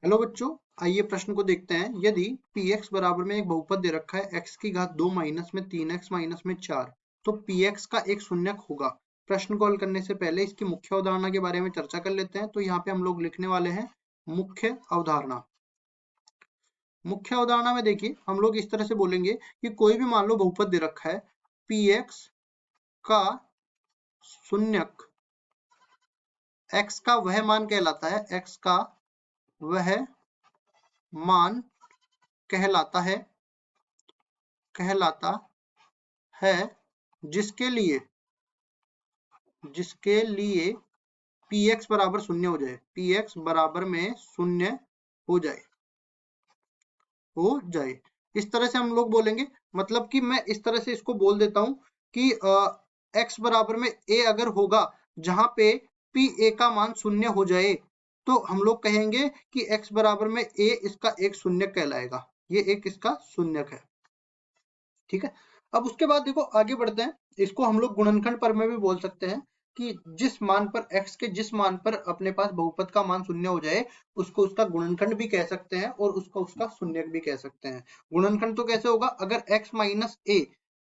Hello बच्चों, आइए प्रश्न को देखते हैं। यदि px बराबर में एक बहुपद दे रखा है x की घात 2 माइनस में 3x माइनस में 4, तो px का एक शून्यक होगा। प्रश्न को हल करने से पहले इसकी मुख्य अवधारणा के बारे में चर्चा कर लेते हैं। तो यहाँ पे हम लोग लिखने वाले हैं मुख्य अवधारणा। मुख्य अवधारणा में देखिए हम लोग इस तरह से बोलेंगे कि कोई भी मान लो बहुपद दे रखा है, px का शून्यक x का वह मान कहलाता है, x का वह मान कहलाता है जिसके लिए px बराबर शून्य हो जाए, px बराबर में शून्य हो जाए। इस तरह से हम लोग बोलेंगे, मतलब कि मैं इस तरह से इसको बोल देता हूं कि x बराबर में a अगर होगा जहां पे pa का मान शून्य हो जाए, तो हम लोग कहेंगे कि x बराबर में a इसका एक शून्यक कहलाएगा। ये एक इसका शून्यक है, ठीक है। अब उसके बाद देखो आगे बढ़ते हैं। इसको हम लोग गुणनखंड पर में भी बोल सकते हैं कि जिस मान पर x के जिस मान पर अपने पास बहुपद का मान शून्य हो जाए, उसको उसका गुणनखंड भी कह सकते हैं और उसको उसका शून्यक भी कह सकते हैं। गुणनखंड तो कैसे होगा, अगर x माइनस a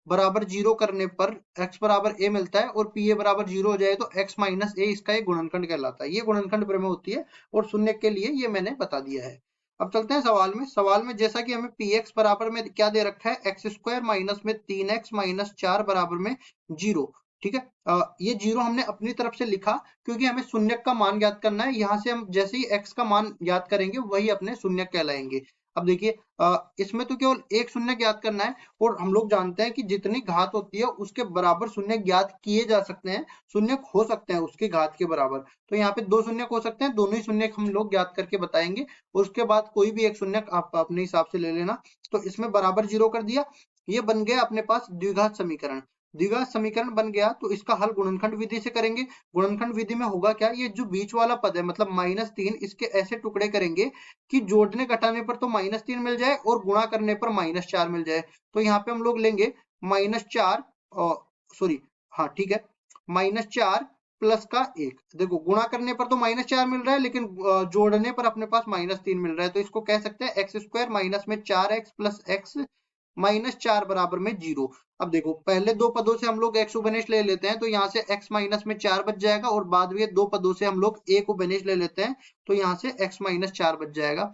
बराबर 0 करने पर x बराबर a मिलता है और pa बराबर 0 हो जाए तो x माइनस a इसका एक गुणनखंड कहलाता है। ये गुणनखंड प्रमेय होती है और शून्यक के लिए ये मैंने बता दिया है। अब चलते हैं सवाल में जैसा कि हमें px बराबर में क्या दे रखा है, एक्स स्क्वायर माइनस में 3x माइनस 4 बराबर में 0, ठीक है। ये 0 हमने अपनी तरफ से लिखा क्योंकि हमें शून्यक का मान ज्ञात करना है। यहाँ से हम जैसे ही x का मान ज्ञात करेंगे वही अपने शून्यक कहलाएंगे। अब देखिए इसमें तो केवल एक शून्य ज्ञात करना है और हम लोग जानते हैं कि जितनी घात होती है उसके बराबर शून्य ज्ञात किए जा सकते हैं, शून्य हो सकते हैं उसकी घात के बराबर। तो यहाँ पे दो शून्य हो सकते हैं, दोनों ही शून्य हम लोग ज्ञात करके बताएंगे। उसके बाद कोई भी एक शून्य आप अपने हिसाब से ले लेना। तो इसमें बराबर 0 कर दिया, ये बन गया अपने पास द्विघात समीकरण। द्विघात समीकरण बन गया तो इसका हल गुणनखंड विधि से करेंगे। गुणनखंड विधि में होगा क्या, ये जो बीच वाला पद है मतलब -3, इसके ऐसे टुकड़े करेंगे कि जोड़ने घटाने पर तो -3 मिल जाए और गुणा करने पर -4 मिल जाए। तो यहाँ पे हम लोग लेंगे -4 सॉरी हाँ ठीक है, -4 प्लस का 1। देखो गुणा करने पर तो -4 मिल रहा है लेकिन जोड़ने पर अपने पास -3 मिल रहा है। तो इसको कह सकते हैं एक्स स्क्वायर माइनस में 4x प्लस x -4 बराबर में 0। अब देखो पहले दो पदों से हम लोग x उपनिष ले लेते हैं तो यहाँ से x माइनस में 4 बच जाएगा और बाद में दो पदों से हम लोग a को उपनिष ले लेते हैं तो यहाँ से x माइनस 4 बच जाएगा,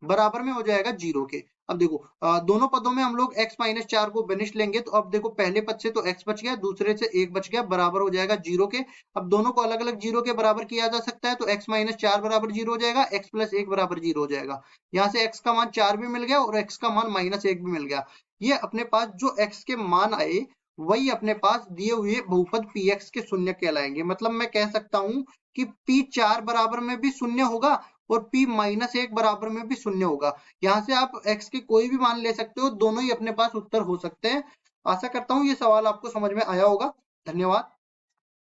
बराबर में हो जाएगा 0 के। अब देखो दोनों पदों में हम लोग x माइनस 4 को उपनिष लेंगे तो अब देखो पहले पद से तो x बच गया, दूसरे से 1 बच गया, बराबर हो जाएगा 0 के। अब दोनों को अलग अलग 0 के बराबर किया जा सकता है तो x माइनस 4 बराबर 0 हो जाएगा, x प्लस 1 बराबर 0 हो जाएगा। यहाँ से x का मान 4 भी मिल गया और x का मान -1 भी मिल गया। ये अपने पास जो x के मान आए वही अपने पास दिए हुए बहुपद px के शून्य कहलाएंगे। मतलब मैं कह सकता हूं कि p 4 बराबर में भी शून्य होगा और p -1 बराबर में भी शून्य होगा। यहाँ से आप x के कोई भी मान ले सकते हो, दोनों ही अपने पास उत्तर हो सकते हैं। आशा करता हूँ ये सवाल आपको समझ में आया होगा। धन्यवाद।